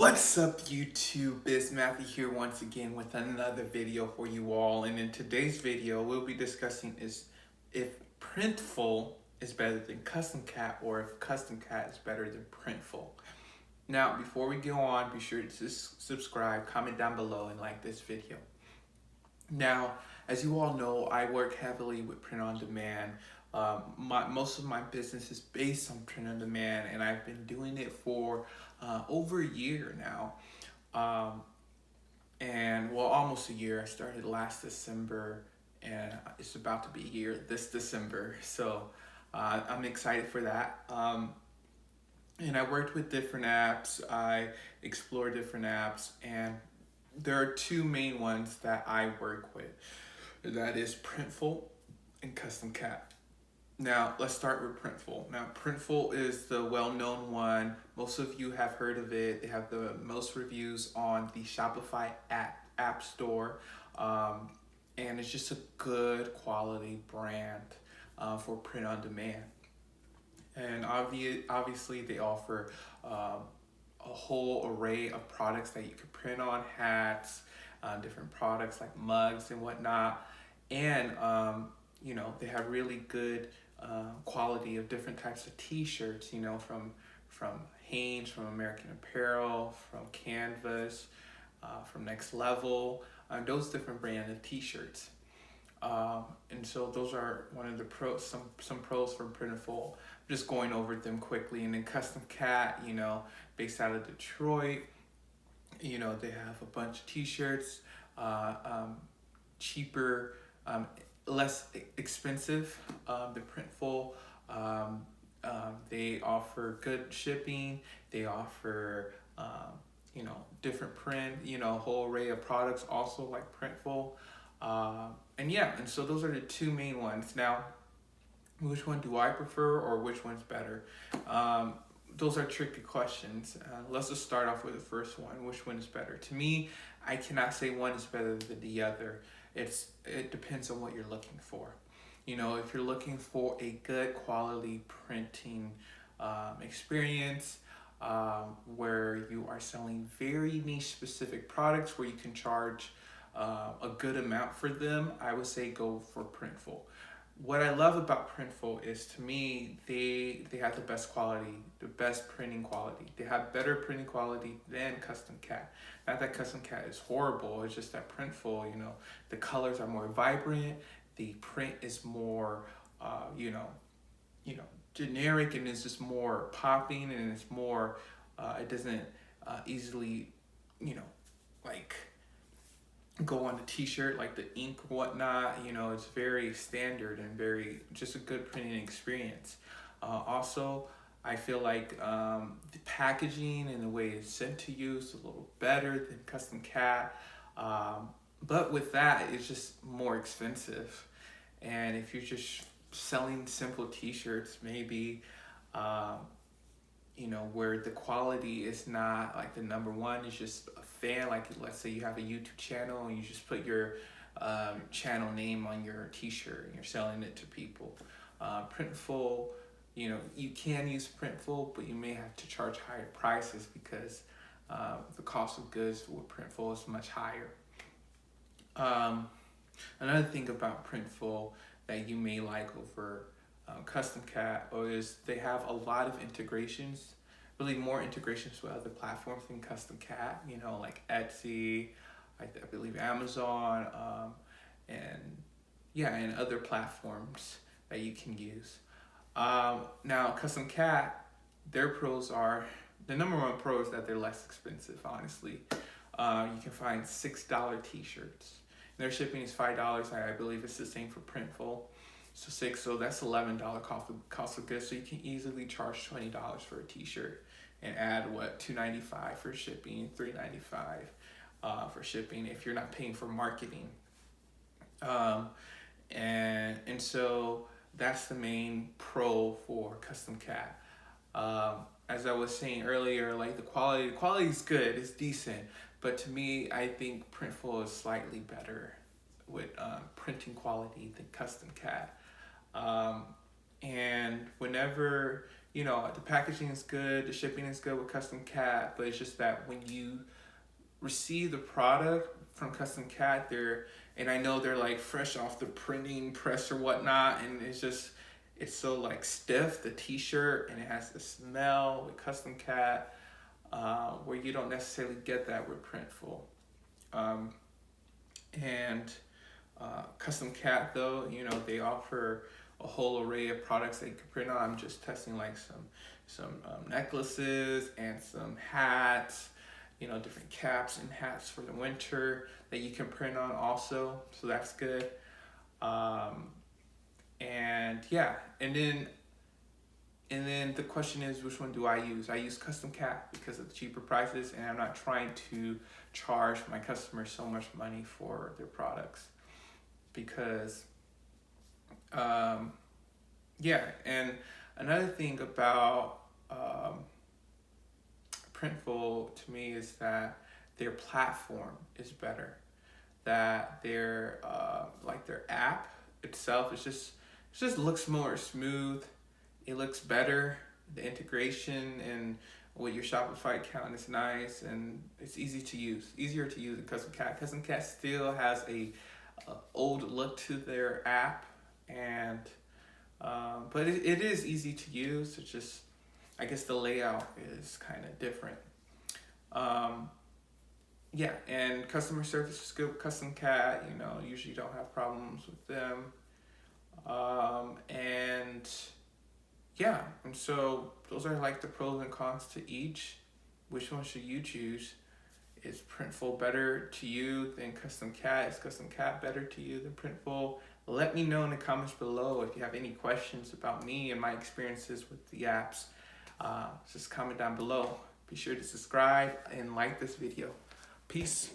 What's up YouTube, Biz Matthew here once again with another video for you all, and in today's video we'll be discussing is if Printful is better than CustomCat or if CustomCat is better than Printful. Now before we go on, be sure to subscribe, comment down below, and like this video. Now, as you all know, I work heavily with print on demand. Most of my business is based on print on demand, and I've been doing it for over a year now. Almost a year. I started last December, and it's about to be a year this December. So I'm excited for that. And I worked with different apps. I explored different apps, and there are two main ones that I work with. That is Printful and CustomCat. Now, let's start with Printful. Now, Printful is the well-known one. Most of you have heard of it. They have the most reviews on the Shopify app store. And it's just a good quality brand for print on demand. And obviously, they offer a whole array of products that you can print on, hats, different products like mugs and whatnot. And, they have really good quality of different types of t-shirts, from Hanes, from American Apparel, from Canvas, from Next Level, those different brand of t-shirts. And so those are one of the pros, some pros from Printful. I'm just going over them quickly. And then CustomCat, based out of Detroit, they have a bunch of t-shirts, cheaper, less expensive than Printful. They offer good shipping. They offer, different print, a whole array of products also like Printful. And so those are the two main ones. Now, which one do I prefer or which one's better? Those are tricky questions. Let's just start off with the first one. Which one is better? To me, I cannot say one is better than the other. It depends on what you're looking for. If you're looking for a good quality printing experience, where you are selling very niche specific products where you can charge a good amount for them, I would say go for Printful. What I love about Printful is, to me, they have the best quality, the best printing quality. They have better printing quality than CustomCat. Not that CustomCat is horrible, it's just that Printful, the colors are more vibrant, the print is more, generic, and it's just more popping, and it's more, it doesn't easily, go on the t-shirt like the ink or whatnot. It's very standard and very just a good printing experience. Also, I feel like the packaging and the way it's sent to you is a little better than CustomCat, but with that, it's just more expensive. And if you're just selling simple t-shirts, maybe where the quality is not like the number one, it's just a fan. Like, let's say you have a YouTube channel and you just put your channel name on your t-shirt and you're selling it to people. Printful, you can use Printful, but you may have to charge higher prices because the cost of goods with Printful is much higher. Another thing about Printful that you may like over CustomCat is they have a lot of integrations, really more integrations with other platforms than CustomCat, like Etsy, I believe Amazon, and other platforms that you can use. Now, CustomCat, their pros are, the number one pro is that they're less expensive, honestly. You can find $6 t-shirts. Their shipping is $5. I believe it's the same for Printful. So that's $11 cost of goods. So you can easily charge $20 for a t-shirt and add $2.95 for shipping, $3.95 for shipping if you're not paying for marketing. And so that's the main pro for CustomCat. As I was saying earlier, like the quality is good, it's decent, but to me, I think Printful is slightly better with printing quality than CustomCat. And whenever you know, the packaging is good, the shipping is good with CustomCat, but it's just that when you receive the product from CustomCat, and I know they're like fresh off the printing press or whatnot, and it's so like stiff, the t-shirt, and it has the smell with CustomCat, where you don't necessarily get that with Printful. And CustomCat, though, you know, they offer a whole array of products that you can print on. I'm just testing like some necklaces and some hats, you know, different caps and hats for the winter that you can print on also. So that's good. And yeah, and then the question is, which one do I use? I use CustomCat because of the cheaper prices, and I'm not trying to charge my customers so much money for their products. Because, yeah, and another thing about Printful to me is that their platform is better. That their like their app itself is it just looks more smooth. It looks better. The integration and with your Shopify account is nice, and it's easy to use. Easier to use than CustomCat. CustomCat still has a old look to their app, and but it is easy to use. It's just, I guess the layout is kind of different. Yeah, and customer service is good with CustomCat. You know, usually don't have problems with them. And yeah, and so those are like the pros and cons to each. Which one should you choose? Is Printful better to you than CustomCat? Is CustomCat better to you than Printful? Let me know in the comments below if you have any questions about me and my experiences with the apps. Just comment down below. Be sure to subscribe and like this video. Peace.